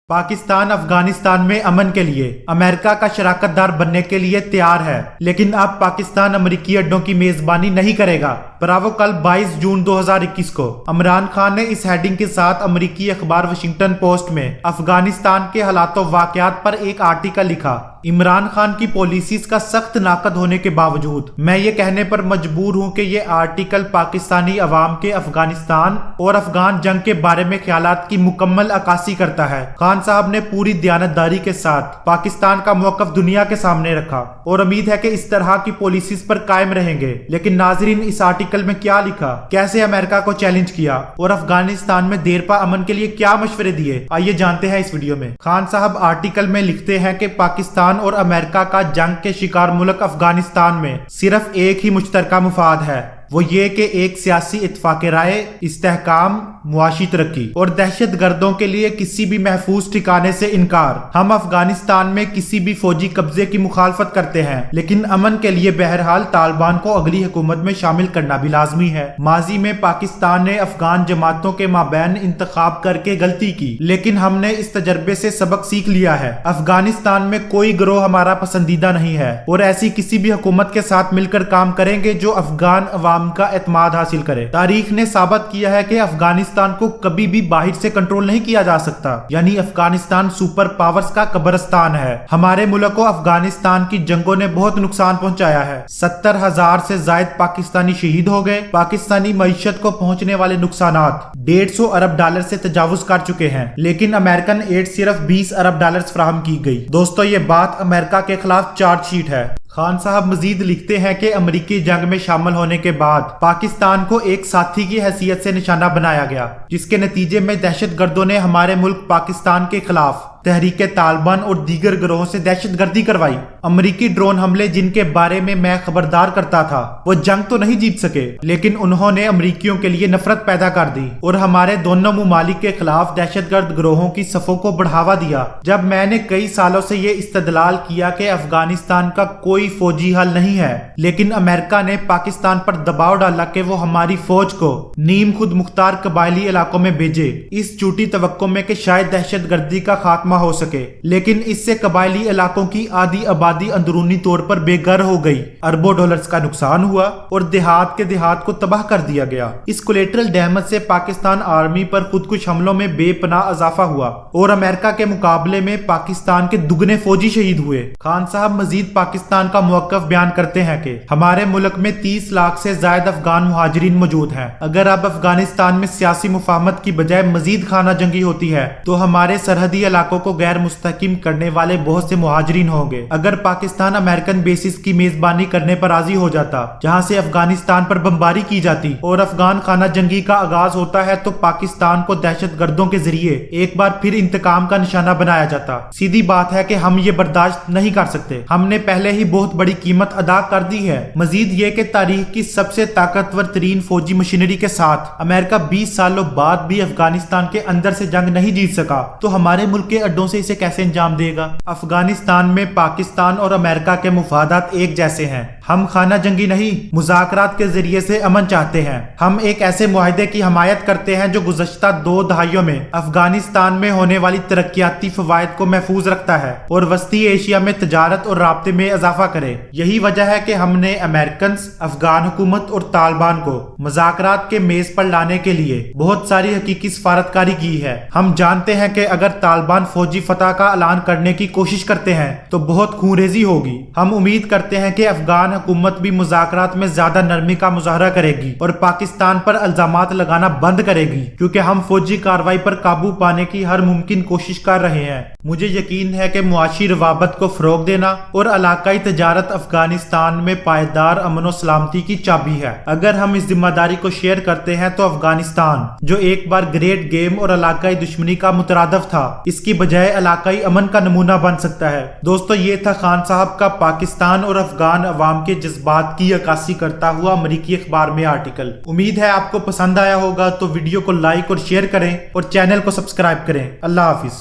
पाकिस्तान अफगानिस्तान में अमन के लिए अमेरिका का शराकतदार बनने के लिए तैयार है, लेकिन अब पाकिस्तान अमेरिकी अड्डों की मेजबानी नहीं करेगा। ब्रावो कल 22 जून 2021 को इमरान खान ने इस हेडिंग के साथ अमेरिकी अखबार वाशिंगटन पोस्ट में अफगानिस्तान के हालात वाकयात पर एक आर्टिकल लिखा। इमरान खान की पॉलिसीज का सख्त नाकद होने के बावजूद मैं ये कहने पर मजबूर हूँ कि ये आर्टिकल पाकिस्तानी अवाम के अफगानिस्तान और अफगान जंग के बारे में ख्यालात की मुकम्मल अक्कासी करता है। खान साहब ने पूरी दयानतदारी के साथ पाकिस्तान का मौकफ दुनिया के सामने रखा और उम्मीद है कि इस तरह की पॉलिसीज पर कायम रहेंगे। लेकिन नाजरीन, इस आर्टिकल में क्या लिखा, कैसे अमेरिका को चैलेंज किया और अफगानिस्तान में देरपा अमन के लिए क्या मशवरे दिए, आइए जानते हैं इस वीडियो में। खान साहब आर्टिकल में लिखते हैं कि पाकिस्तान और अमेरिका का जंग के शिकार मुल्क अफगानिस्तान में सिर्फ एक ही मुश्तरका मुफाद है, वो ये कि एक सियासी इत्तफाक राय, इस्तेहकाम, मुआशी तरक्की और दहशत गर्दों के लिए किसी भी महफूज ठिकाने से इनकार। हम अफगानिस्तान में किसी भी फौजी कब्जे की मुखालफत करते हैं, लेकिन अमन के लिए बहरहाल तालिबान को अगली हुकूमत में शामिल करना भी लाजमी है। माजी में पाकिस्तान ने अफगान जमातों के माबैन इंतखाब करके गलती की, लेकिन हमने इस तजर्बे से सबक सीख लिया है। अफगानिस्तान में कोई गिरोह हमारा पसंदीदा नहीं है और ऐसी किसी भी हुकूमत के साथ मिलकर काम करेंगे जो अफगान अवाम का एतमाद हासिल करे। तारीख ने साबित किया है कि अफगानिस्तान को कभी भी बाहर से कंट्रोल नहीं किया जा सकता, यानी अफगानिस्तान सुपर पावर्स का कब्रिस्तान है। हमारे मुल्क को अफगानिस्तान की जंगों ने बहुत नुकसान पहुंचाया है। 70,000 से ज्यादा पाकिस्तानी शहीद हो गए। पाकिस्तानी मईशत को पहुंचने वाले नुकसानात $150 अरब से तजावुज कर चुके हैं, लेकिन अमेरिकन एड सिर्फ $20 अरब फराहम की गई। दोस्तों, ये बात अमेरिका के खिलाफ चार्जशीट है। खान साहब मजीद लिखते हैं कि अमेरिकी जंग में शामिल होने के बाद पाकिस्तान को एक साथी की हैसियत से निशाना बनाया गया, जिसके नतीजे में दहशत गर्दों ने हमारे मुल्क पाकिस्तान के खिलाफ तहरीक तालिबान और दीगर गिरोहों से दहशतगर्दी करवाई। अमेरिकी ड्रोन हमले, जिनके बारे में मैं खबरदार करता था, वो जंग तो नहीं जीत सके, लेकिन उन्होंने अमेरिकियों के लिए नफरत पैदा कर दी और हमारे दोनों मुमालिक के खिलाफ दहशतगर्द गिरोहों की सफों को बढ़ावा दिया। जब मैंने कई सालों से ये इस्तदलाल किया कि अफगानिस्तान का कोई फौजी हल नहीं है, लेकिन अमेरिका ने पाकिस्तान पर दबाव डाला कि वो हमारी फौज को नीम खुद मुख्तार कबायली इलाकों में भेजे, इस झूठी तवक्को में कि शायद दहशतगर्दी का खात्मा हो सके, लेकिन इससे कबायली इलाकों की आधी आबादी अंदरूनी तौर पर बेघर हो गई। अरबों डॉलर्स का नुकसान हुआ और देहात के देहात को तबाह कर दिया गया। इस कोलेटरल डैमेज से पाकिस्तान आर्मी पर खुदकुश हमलों में बेपनाह इजाफा हुआ और अमेरिका के मुकाबले में पाकिस्तान के दुगने फौजी शहीद हुए। खान साहब मजीद पाकिस्तान का मौकफ बयान करते हैं कि हमारे मुल्क में 30 लाख से ज्यादा अफगान मुहाजिरीन मौजूद हैं। अगर अब अफगानिस्तान में सियासी मुफाहमत की बजाय मजीद खाना जंगी होती है तो हमारे सरहदी इलाकों को गैर मुस्तहकिम करने वाले बहुत से मुहाजिरीन होंगे। अगर पाकिस्तान अमेरिकन बेसिस की मेजबानी करने पर राजी हो जाता, जहां से अफगानिस्तान पर बमबारी की जाती और अफगान खाना जंगी का आगाज होता है, तो पाकिस्तान को दहशत गर्दों के जरिए एक बार फिर इंतकाम का निशाना बनाया जाता। सीधी बात है कि हम ये बर्दाश्त नहीं कर सकते। हमने पहले ही बहुत बड़ी कीमत अदा कर दी है। मजीद ये कि तारीख की सबसे ताकतवर तरीन फौजी मशीनरी के साथ अमेरिका 20 सालों बाद भी अफगानिस्तान के अंदर से जंग नहीं जीत सका, तो हमारे मुल्क के अड्डों से इसे कैसे अंजाम देगा। अफगानिस्तान में पाकिस्तान और अमेरिका के मुफादात एक जैसे हैं। हम खाना जंगी नहीं, मुज़ाकरात के जरिए से अमन चाहते हैं। हम एक ऐसे मुआहदे की हमायत करते हैं जो गुज़श्ता 2 दहाइयों में अफगानिस्तान में होने वाली तरक्याती फवायद को महफूज रखता है और वस्ती एशिया में तजारत और राब्ते में इजाफा करे। यही वजह है कि हमने अमेरिकन, अफगान हुकूमत और तालिबान को मुज़ाकरात के मेज पर लाने के लिए बहुत सारी हकीकी सिफारतकारी की है। हम जानते हैं कि अगर तालिबान फौजी फतह का ऐलान करने की कोशिश करते हैं तो बहुत खूनरेजी होगी। हम उम्मीद करते हैं कि अफगान हुकूमत भी मुज़ाकरात में ज्यादा नरमी का मुजाहरा करेगी और पाकिस्तान पर इल्जामात लगाना बंद करेगी, क्योंकि हम फौजी कार्रवाई पर काबू पाने की हर मुमकिन कोशिश कर रहे हैं। मुझे यकीन है कि मुआशी रवाबत को फरोग देना और इलाकाई तजारत अफगानिस्तान में पायदार अमन और सलामती की चाबी है। अगर हम इस जिम्मेदारी को शेयर करते हैं तो अफगानिस्तान, जो एक बार ग्रेट गेम और इलाकाई दुश्मनी का मुतरादफ था, इसकी बजाय इलाकाई अमन का नमूना बन सकता है। दोस्तों, ये था खान साहब का पाकिस्तान और अफगान अवाम के जज्बात की अक्कासी करता हुआ अमेरिकी अखबार में आर्टिकल। उम्मीद है आपको पसंद आया होगा, तो वीडियो को लाइक और शेयर करें और चैनल को सब्सक्राइब करें। अल्लाह हाफिज।